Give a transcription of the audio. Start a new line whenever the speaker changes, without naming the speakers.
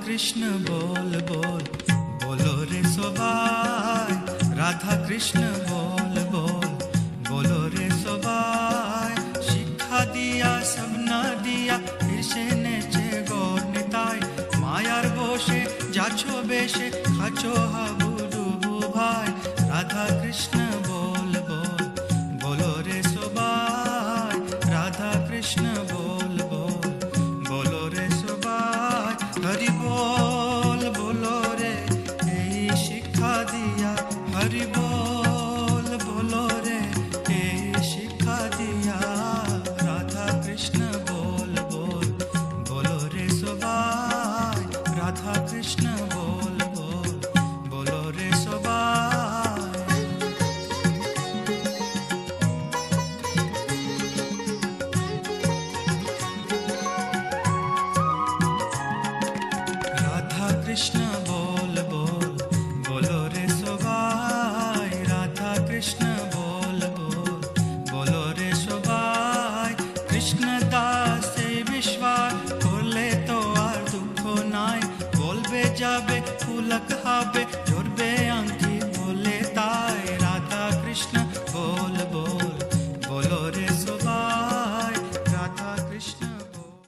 কৃষ্ণ বল বল বলো রে সবাই, রাধা কৃষ্ণ বল বল বলো রে সবাই। শিক্ষা দিয়া সব না দিয়া এসে নেচে গৌর নিতাই, মায়ার বসে যাচ্ছো বেশে খাচ্ছো হাবু ডুবু ভাই। রাধা কৃষ্ণ বল বল বলো রে সবাই, রাধা কৃষ্ণ বল বল বলো রে সবাই। হরি বল বলো রে এই শিক্ষা দিয়া, হরি বল বলো রে এই শিক্ষা দিয়া। রাধা কৃষ্ণ বল বল বলো রে সবাই, রাধা কৃষ্ণ বল বল বলো রে সবাই। রাধা কৃষ্ণ বল বল বলো রে সবাই, রাধা কৃষ্ণ বল বল বলো রে সবাই। কৃষ্ণ দাসে বিশ্বাস করলে তো আর দুঃখ নাই, বলবে যাবে পুলক হবে